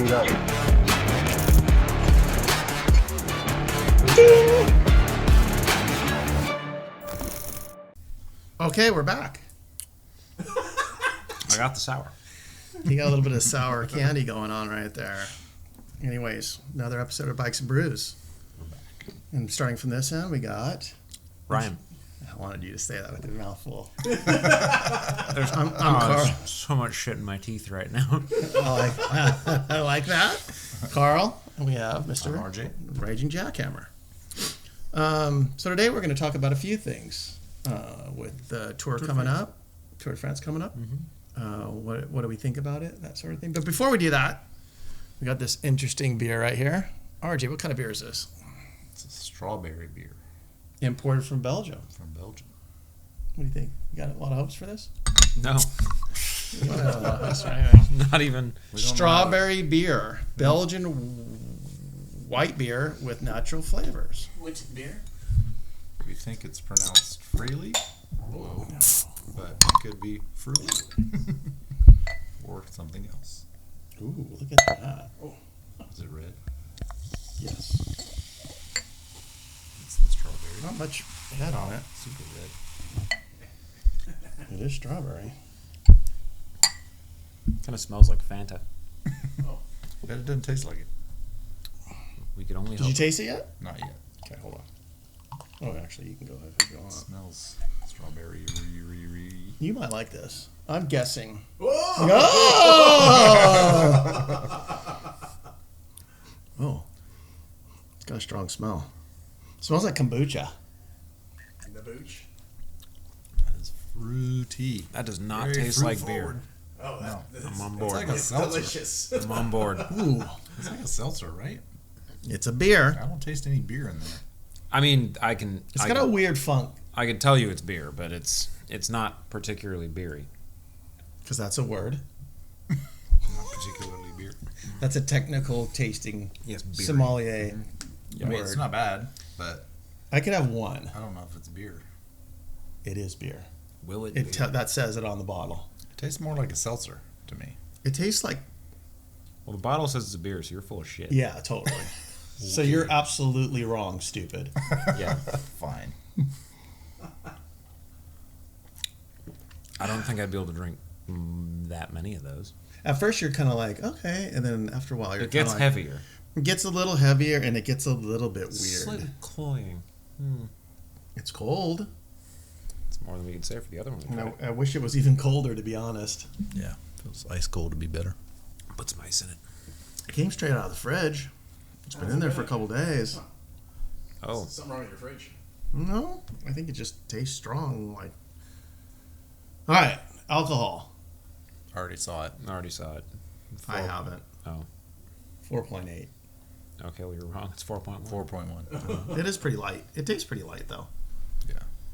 go. Okay, we're back. I got the sour. You got a little bit of sour candy going on right there. Anyways, another episode of Bikes and Brews. And starting from this end, we got Ryan. I wanted you to say that with your mouth full. There's, I'm Carl. there's so much shit in my teeth right now. I like that. Carl, and we have Mr. RJ. Raging Jackhammer. So today we're going to talk about a few things with the Tour de France coming up. Mm-hmm. What do we think about it? That sort of thing. But before we do that, we got this interesting beer right here. RJ, what kind of beer is this? It's a strawberry beer Imported from Belgium. from Belgium. What do you think? You got a lot of hopes for this? No, That's right. not even. Strawberry beer. Belgian white beer with natural flavors. Which beer? We think it's pronounced Fruli, but it could be Fruli or something else. Ooh, look at that. Oh, Is it red? yes. It's the strawberry. Not much head on it. Super red. It is strawberry. Kind of smells like Fanta. But it doesn't taste like it. We could only Did hope. you taste it yet? Not yet. Okay, hold on. Oh, actually, you can go ahead if you It want. smells strawberry. You might like this. I'm guessing. Whoa! Oh, it's got a strong smell. It smells like kombucha. The booch. That is fruity. That does not Very taste like fruit-forward. beer. Oh, No. I'm on It's board. like a It's seltzer. delicious. I'm on board. Ooh, It's like a seltzer, right? it's a beer. I don't taste any beer in there. I mean, I can. It's I got a can, weird funk I can tell you it's beer, but it's not particularly beery. because that's a word. Not particularly beer. That's a technical tasting Yes, beery. sommelier I mean, word. it's not bad, but I could have one. I don't know if it's beer. It is beer. Will it? It that says it on the bottle. It tastes more like a seltzer to me. It tastes like Well, the bottle says it's a beer, so you're full of shit. yeah, totally. So you're absolutely wrong, stupid. Yeah. Fine. I don't think I'd be able to drink that many of those. At first, you're kind of like okay, and then after a while, you're It gets like, heavier. It gets a little heavier, and it gets a little bit weird. Slightly cloying. It's cold. It's more than we can say for the other one. we tried. I wish it was even colder, to be honest. Yeah. If it was ice cold, it'd be better. Put some ice in it. It came straight out of the fridge. It's been in there for a couple days. Oh, Something wrong with your fridge. No, I think it just tastes strong. Like, all right, alcohol. I already saw it. I already saw it. I haven't. Oh, 4.8. okay, well, you're wrong. It's 4.1. 4.1. It is pretty light. It tastes pretty light though.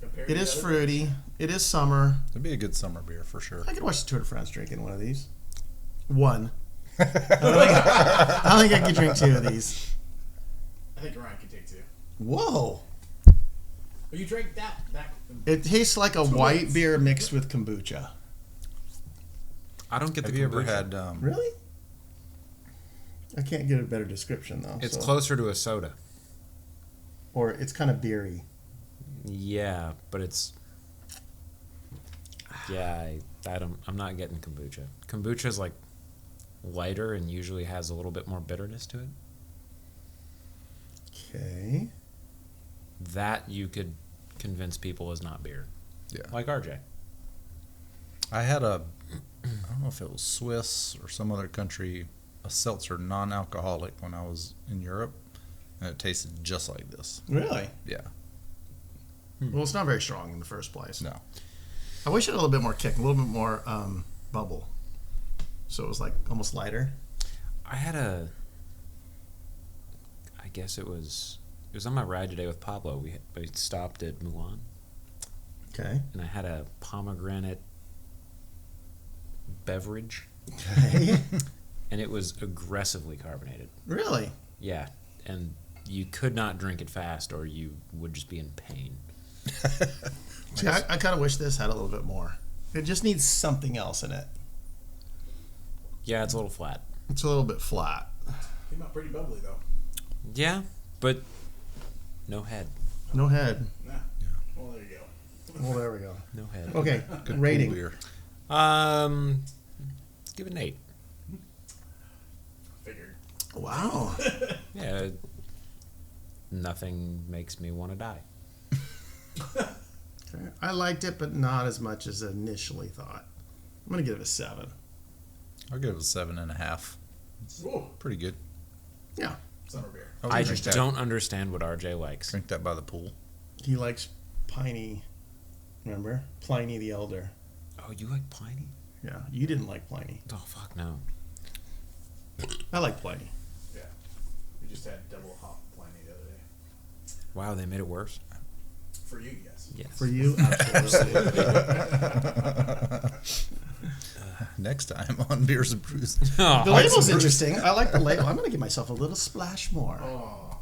Compared It to is the other fruity. It is summer. It'd be a good summer beer for sure. I could watch the Tour de France drinking one of these. One. I don't think I could drink two of these. I think Ryan can take two. Whoa! But you drank that. It tastes like a Two white whites. beer mixed with kombucha. I don't get the Have you ever kombucha. had? Really? I can't get a better description though. It's so. closer to a soda. Or it's kind of beery. Yeah, but it's. Yeah, I'm not getting kombucha. Kombucha is like lighter and usually has a little bit more bitterness to it. Okay. That you could convince people is not beer. Yeah. Like RJ. I had I don't know if it was Swiss or some other country, a seltzer non-alcoholic when I was in Europe, and it tasted just like this. Really? Yeah. Well, it's not very strong in the first place. No. I wish it had a little bit more kick, a little bit more bubble. So it was like almost lighter. I had a. I guess it was on my ride today with Pablo. We stopped at Milan, Okay. and I had a pomegranate beverage, Okay. and it was aggressively carbonated. Really? Yeah, and you could not drink it fast, or you would just be in pain. See, I kind of wish this had a little bit more. It just needs something else in it. Yeah, it's a little flat. It's a little bit flat. Came out pretty bubbly though. Yeah, but no head. No head. Nah. Well, there you go. Well, there we go. No head. Okay, Good rating. Cool beer. Let's give it an 8. Figured. Wow. Yeah. Nothing makes me want to die. Okay. I liked it, but not as much as I initially thought. I'm gonna give it a 7. I'll give it a 7.5. Whoa. Pretty good. Yeah. Summer beer. I drink that. don't understand what RJ likes. Drink that by the pool. He likes Piney. Remember? Pliny the Elder. Oh, you like Pliny? Yeah. You didn't like Pliny. Oh, fuck no. I like Pliny. Yeah. We just had double hop Pliny the other day. Wow, they made it worse? For you, yes. Yes. For you, absolutely. Next time on Beers and Brews. Oh, The label's interesting. I like the label. I'm gonna give myself a little splash more. Oh.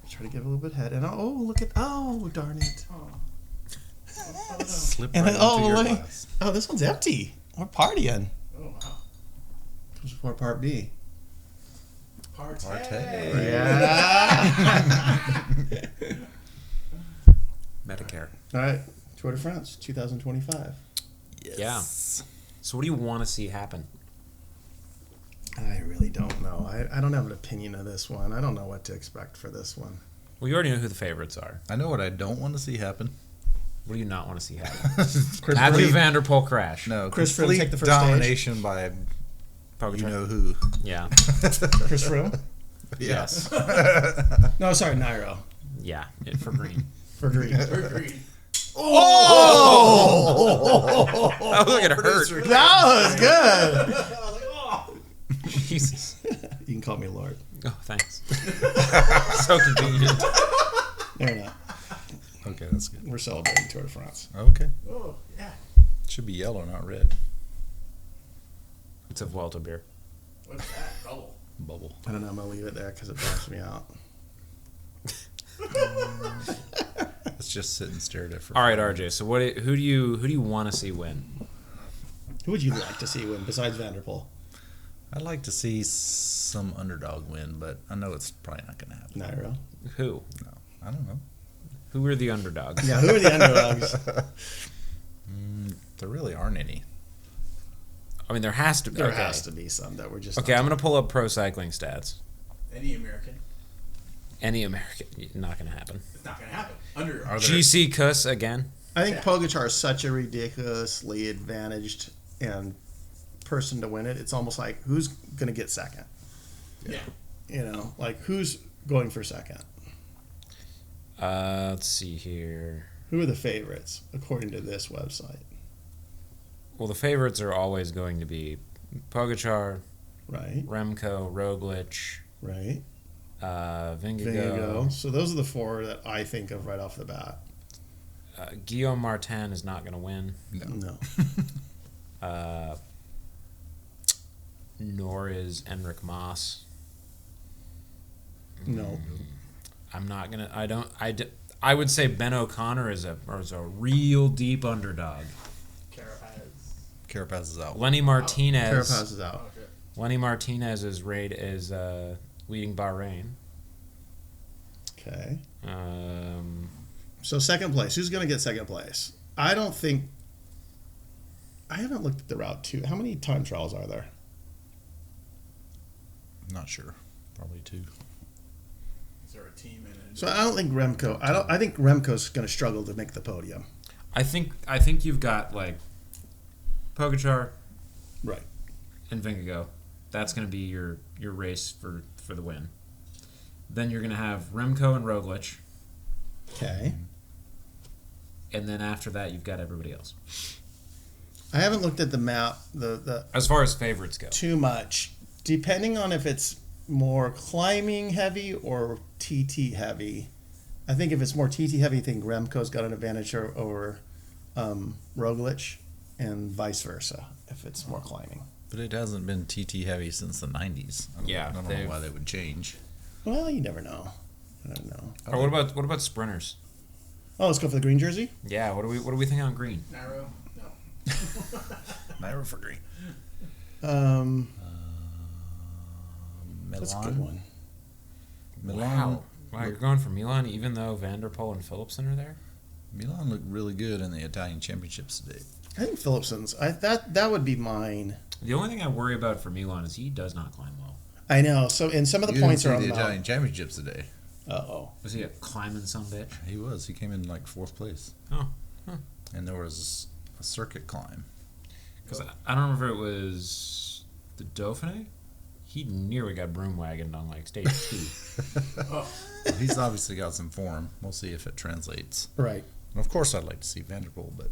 Try to give it a little bit head. And oh, look at darn it. Oh. Slip And right then, into your look. glass. Oh, this one's empty. We're partying. Oh, wow. Comes before part B. Partay. Partay. Yeah. Medicare. All right. Tour de France 2025. Yes. So what do you want to see happen? I really don't know. I don't have an opinion of this one. I don't know what to expect for this one. Well, you already know who the favorites are. I know what I don't want to see happen. What do you not want to see happen? Chris Matthew Froome- Van Der Poel crash. No, Chris Froome complete take the first domination by Pogacar. you know who. Yeah. Chris Froome? Yes. No, sorry, Nairo. Yeah. For green. For green. For green. Oh! Oh, look, it hurt. That was good. I was like, oh. Jesus. You can call me Lord. Oh, thanks. So convenient. They're not. Okay, that's good. We're celebrating Tour de France. Okay. Oh, yeah. Should be yellow, not red. It's a Vuelta beer. What's that? Bubble. Bubble. I don't know. I'm going to leave it there because it bumps me out. Let's just sit and stare at it for. All right, RJ. So who do you want to see win? Who would you like to see win besides Van der Poel? I'd like to see some underdog win, but I know it's probably not going to happen. Nairo. Who? No, I don't know. Who are the underdogs? Yeah, who are the underdogs? There really aren't any. I mean, there has to be. There Okay. has to be some that we're just. Okay, I'm going to pull up pro cycling stats. Any American. Any American, not going to happen. It's not going to happen. Under. Are there? GC Kuss again. I think Yeah. Pogacar is such a ridiculously advantaged and person to win it. It's almost like who's going to get second? Yeah. You know, like who's going for second? Let's see here. Who are the favorites according to this website? Well, the favorites are always going to be Pogacar, Right, Remco, Roglic, right. Vingegaard. There you go. So those are the four that I think of right off the bat. Guillaume Martin is not going to win. No. Nor is Enric Mas. No. I'm not gonna. I would say Ben O'Connor is a real deep underdog. Carapaz. Carapaz is out. Lenny Martinez. Carapaz is out. Okay. Lenny Martinez is leading Bahrain. Okay. So So second place. Who's going to get second place? I don't think. I haven't looked at the route too. How many time trials are there? Not sure. Probably 2. Is there a team in it? So I don't think Remco. I think Remco's going to struggle to make the podium. I think you've got like Pogacar Right. and Vingegaard. That's going to be your race for the win. Then you're going to have Remco and Roglic, Okay. and then after that you've got everybody else. I haven't looked at the map. The As far as favorites go, too much. Depending on if it's more climbing heavy or TT heavy. I think if it's more TT heavy, I think Remco's got an advantage over Roglic, and vice versa if it's more climbing. But it hasn't been TT heavy since the 90s. Yeah, I don't know why they would change. Well, you never know. I don't know. or what about sprinters? Oh, let's go for the green jersey. Yeah, what do we think on green? Nairo? No. Nairo for green. That's a good one. Wow, you're going for Milan, even though Van der Poel and Philipsen are there. Milan looked really good in the Italian Championships today. I think Philipsen's. That would be mine. The only thing I worry about for Milan is he does not climb well. I know. So, and some of the You points didn't are on see the the Italian Championships today. Uh-oh. Was he a climbing some bitch? He was. He came in like 4th place. Oh. And there was a circuit climb. Because I don't remember if it was the Dauphiné. He nearly got broom wagoned on like stage 2. Well, he's obviously got some form. We'll see if it translates. Right. And of course, I'd like to see Van der Poel, but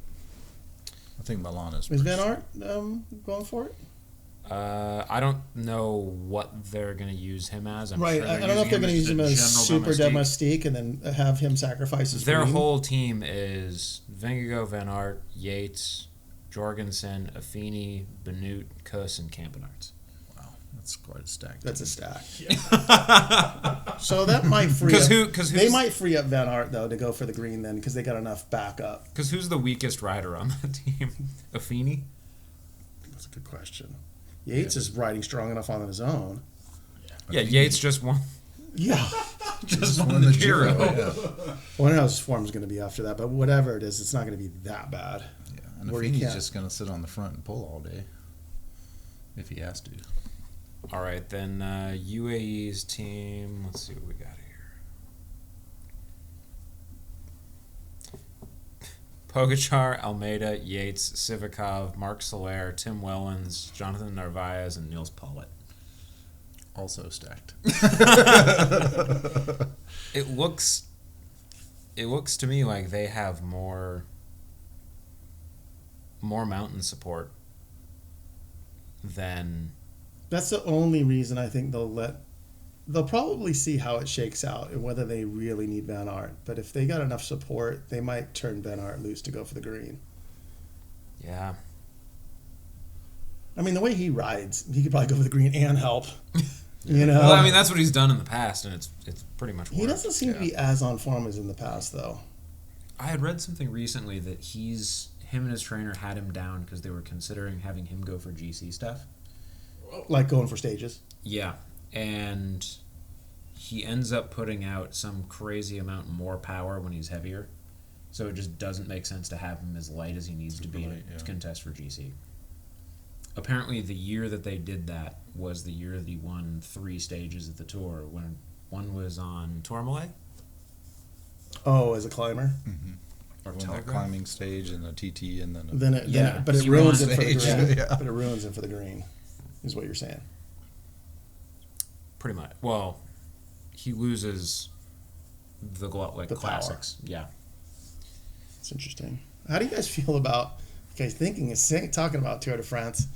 I think Milan is. Is Van Aert going for it? I don't know what they're going to use him as. I'm Right. Sure I don't know if they're going to use him as super domestique and then have him sacrifice his Their green. whole team is Vingegaard, Van Aert, Yates, Jorgensen, Affini, Benoot, Kuss, and Campenarts. Wow, that's quite a stack. That's a stack. So that might free up. They might free up Van Aert, though, to go for the green then because they got enough backup. Because who's the weakest rider on that team? Affini? That's a good question. Yates is riding strong enough on his own. Yeah, Yates just won. Yeah. Just won the Giro. Yeah. Well, I don't know how his form's going to be after that, but whatever it is, it's not going to be that bad. Yeah, and Where he Affini's can't. just going to sit on the front and pull all day if he has to. All right, then UAE's team. Let's see what we got here. Pogačar, Almeida, Yates, Sivakov, Mark Soler, Tim Wellens, Jonathan Narvaez, and Niels Paulett. Also stacked. It looks to me like they have more mountain support than. That's the only reason I think they'll probably see how it shakes out and whether they really need Van Aert. But if they got enough support, they might turn Van Aert loose to go for the green. Yeah. I mean, the way he rides, he could probably go for the green and help. You know? Well, I mean, that's what he's done in the past, and it's pretty much worked. He doesn't seem to be as on form as in the past, though. I had read something recently that him and his trainer had him down because they were considering having him go for GC stuff. Like going for stages. Yeah, and he ends up putting out some crazy amount more power when he's heavier, so it just doesn't make sense to have him as light as he needs to be to contest for GC. Apparently, the year that they did that was the year that he won 3 stages of the Tour. When one was on Tourmalet. Oh, as a climber? Mm-hmm. Or Well, that climbing stage and a TT and then But it He ruins won it for the stage. green. Yeah. But it ruins it for the green, is what you're saying. Pretty much. Well, he loses the The classics. Yeah. It's interesting. How do you guys feel about, talking about Tour de France,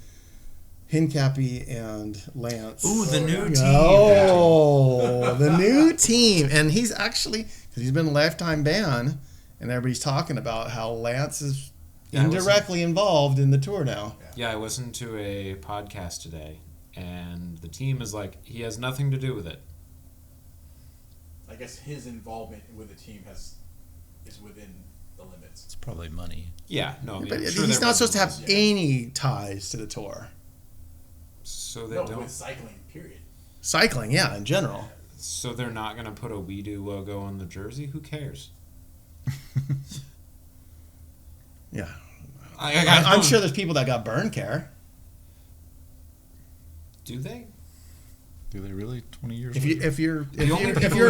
Hincapie and Lance? Ooh, the new team. Oh, the new team. And he's actually, because he's been a lifetime ban, and everybody's talking about how Lance is indirectly involved in the Tour now. Yeah, I listened to a podcast today, and the team is like, he has nothing to do with it. I guess his involvement with the team is within the limits. it's probably money. Yeah, no, I mean, But I'm sure he's there not supposed to have was- any ties to the Tour. So they No, don't. with cycling, period. Cycling, yeah, in general. So they're not going to put a We Do logo on the jersey? Who cares? Yeah. I'm I'm sure there's people that got burn care. Do they? Do they really? 20 years If later? your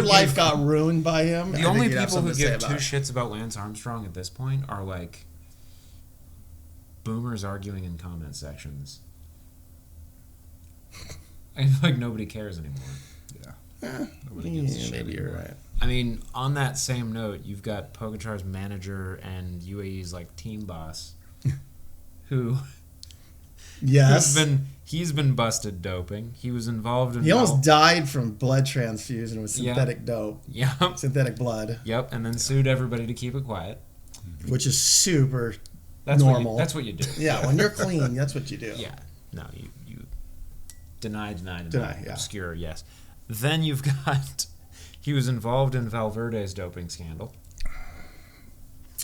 who life give- got ruined by him, I The think only you'd have people who something to say give two about it. shits about Lance Armstrong at this point are like boomers arguing in comment sections. I feel like nobody cares anymore. Nobody gives a shit Maybe you're anymore. right. I mean, on that same note, you've got Pogačar's manager and UAE's like team boss, who Yes. he's been busted doping. He was involved in. He almost died from blood transfusion with Yeah. synthetic dope, Yep. synthetic blood, Yep. And then sued everybody to keep it quiet. which is super That's normal. That's what you do. Yeah, when you're clean, that's what you do. Yeah. No, you deny, Deny, yeah. obscure, yes. Then you've got he was involved in Valverde's doping scandal.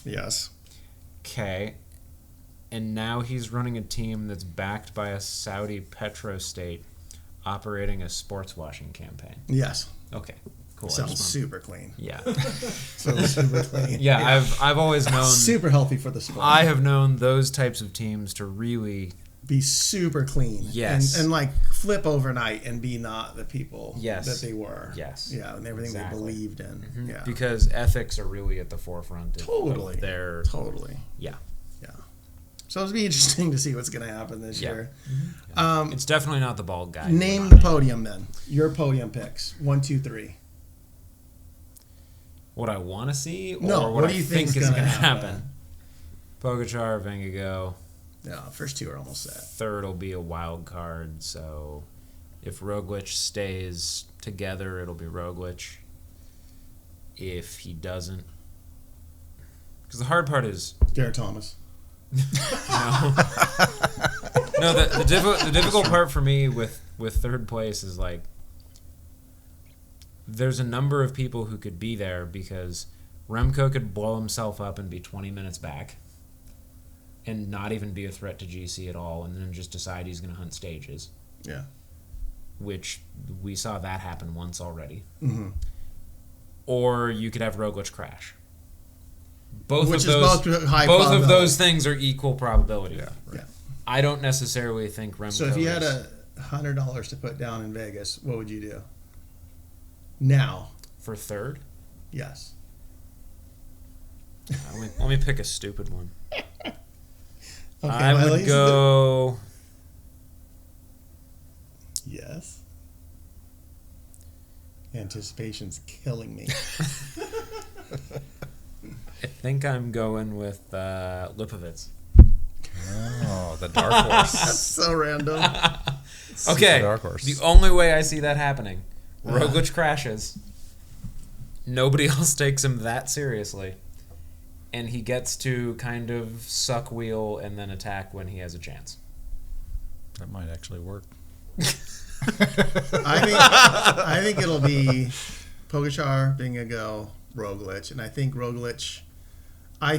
Yes. Okay. And now he's running a team that's backed by a Saudi petrostate operating a sports washing campaign. Yes. Okay. Cool. Sounds super clean. Yeah. Sounds super clean. Yeah, I've always known super healthy for the sport. I have known those types of teams to really be super clean. Yes. And like flip overnight and be not the people Yes. that they were. Yes. Yeah, and everything Exactly. they believed in. Mm-hmm. Yeah. Because ethics are really at the forefront of their Totally. Yeah. Yeah. So it'll be interesting to see what's going to happen this year. Mm-hmm. It's definitely not the bald guy. Name the podium then. Your podium picks. 1, 2, 3. What I want to see, or No, what do I you think think's is going to happen? happen. Pogačar, Vingegaard. Yeah, first two are almost set. Third will be a wild card. So if Roglic stays together, it'll be Roglic. If he doesn't, because the hard part is Garrett Thomas. no. No, the difficult part for me with third place is like there's a number of people who could be there because Remco could blow himself up and be 20 minutes back and not even be a threat to GC at all and then just decide he's going to hunt stages. Yeah. Which we saw that happen once already. Mm-hmm. Or you could have Roglic crash. Both Which of is those, both high both of probability. those things are equal probability. Yeah. Right. Yeah. I don't necessarily think Remco. So if you had is $100 to put down in Vegas, what would you do? Now. for third. Yes. Let me pick a stupid one. Okay, I well, at would least go. Yes. Anticipation's killing me. I think I'm going with Lipovitz. Oh, the dark horse. That's so random. Okay, Dark horse. the only way I see that happening, Roglic crashes. Nobody else takes him that seriously, and he gets to kind of suck wheel and then attack when he has a chance. That might actually work. I think it'll be Pogačar, Vingegaard, Roglic, and I think Roglic. I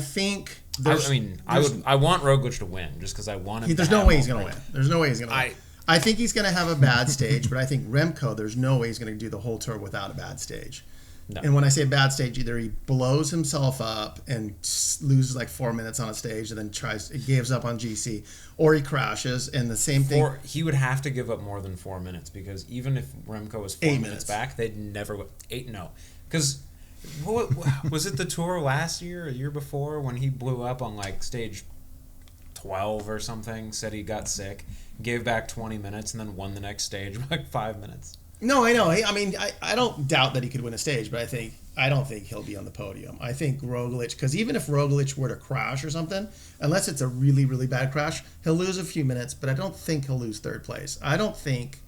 want Roglic to win just because I want him. There's no way he's going to win. There's no way he's going to win. I think he's going to have a bad stage, but I think Remco, there's no way he's going to do the whole tour without a bad stage. No. And when I say bad stage, either he blows himself up and loses like 4 minutes on a stage and then gives up on GC, or he crashes, and the same thing. He would have to give up more than 4 minutes because even if Remco was 4 minutes back, they'd never go 8. No, because was it the tour last year or the year before when he blew up on like stage 12 or something? Said he got sick, gave back 20 minutes, and then won the next stage like 5 minutes. No, I know. I mean, I don't doubt that he could win a stage, but I don't think he'll be on the podium. I think Roglic, because even if Roglic were to crash or something, unless it's a really, really bad crash, he'll lose a few minutes, but I don't think he'll lose third place. I don't think,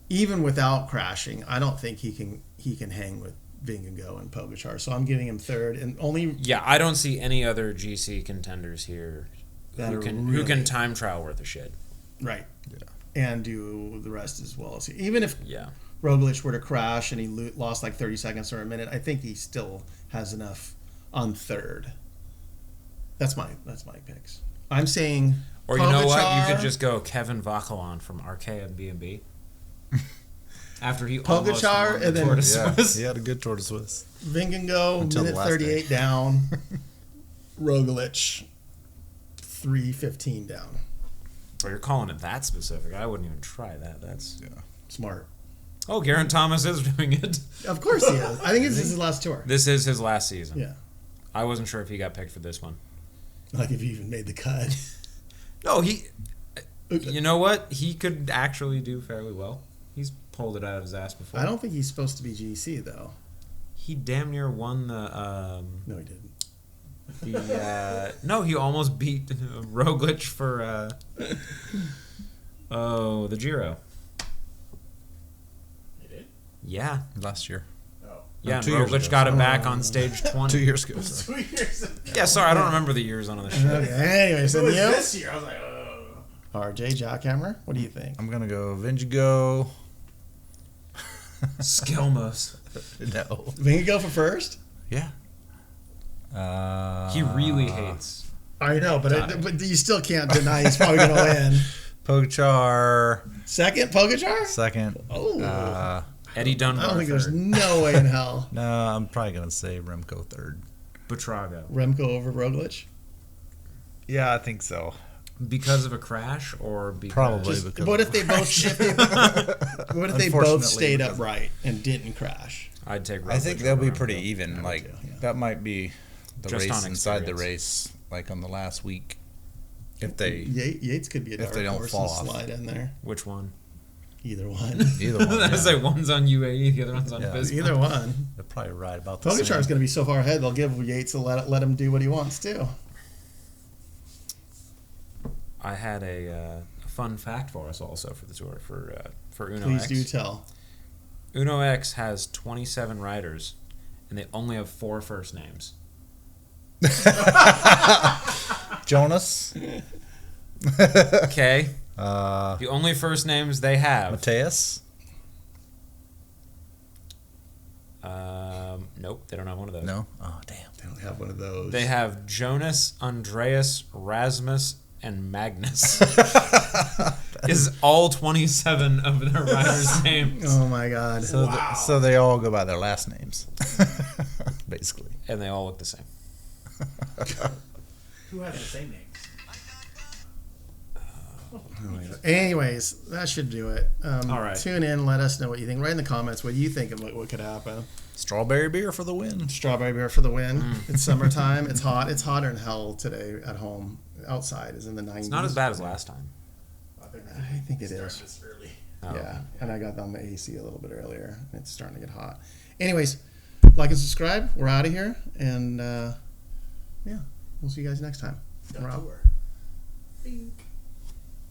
even without crashing, I don't think he can hang with Vingegaard and Pogačar. So I'm giving him third, and only. Yeah, I don't see any other GC contenders here who can time trial worth of shit. Right. Yeah. And do the rest as well. So even if Yeah. Roglic were to crash and he lost like 30 seconds or a minute, I think he still has enough on third. That's my picks. I'm saying Or you know what? You could just go Kevin Vauquelin from Arkea B&B. After he almost Pogačar won the and then- Tour de Yeah, Suisse. he had a good Tour de Suisse. Vingegaard, Until the minute last 38 day. down. Roglic, 3:15 down. Well, you're calling it that specific. I wouldn't even try that. That's Smart. Oh, Geraint Thomas is doing it. Of course he is. I think this is his last tour. This is his last season. Yeah. I wasn't sure if he got picked for this one. Like if he even made the cut. No, you know what? He could actually do fairly well. He's pulled it out of his ass before. I don't think he's supposed to be GC though. He damn near won the. No, he didn't. No, he almost beat Roglic for. The Giro. He did? Yeah. Last year. Oh. Yeah, and 2 years Roglic ago. got it back on stage 20. 2 years ago. Sorry. 2 years ago. Yeah, sorry, I don't remember the years on the shit. Okay. Anyway, so It was Neil, this year. I was like, RJ Jackhammer, what do you think? I'm going to go Vingegaard. Skilmos. No. Vingegaard for first? Yeah. He really hates. I know, but you still can't deny he's probably going to win. Pogacar. Second, Pogacar? Second. Oh. Eddie Dunbar. I don't think there's third. no way in hell. No, I'm probably going to say Remco third. Butrago. Remco over Roglic? Yeah, I think so. Because of a crash or because Probably because. What if they both what if they both Unfortunately, stayed because- upright and didn't crash? I'd take Roglic I think they'll be over pretty Remco. even. I Like would too, yeah. that might be the Just race on inside the experience. race, like on the last week. If they Yates could be a if dark they don't horse fall and off. slide in there. Which one? Either one. either one, I was yeah, like, one's on UAE, the other one's on Yeah. Visma. Either one. they're probably right about the Pogacar's same. going to be so far ahead, they'll give Yates a let him do what he wants too. I had a fun fact for us also for the tour for Uno Please X. do tell. Uno X has 27 riders, and they only have 4 first names. Jonas, Okay, uh, the only first names they have. Mateus, Nope, they don't have one of those. no, oh damn, They don't have one of those. They have Jonas, Andreas, Rasmus, and Magnus. Is all 27 of their riders' names, Oh my God. so so they all go by their last names, basically. and they all look the same. Who has the same names? Anyways, that should do it. All right. Tune in. Let us know what you think. Write in the comments what you think of what could happen. Strawberry beer for the win. Strawberry beer for the win. It's summertime. It's hot. It's hotter than hell today at home. Outside is in the 90s. It's not as bad as last time. I think it is. This early. Oh. Yeah, and I got on the AC a little bit earlier. And it's starting to get hot. Anyways, like and subscribe. We're out of here, and yeah, we'll see you guys next time. We're out. Tour.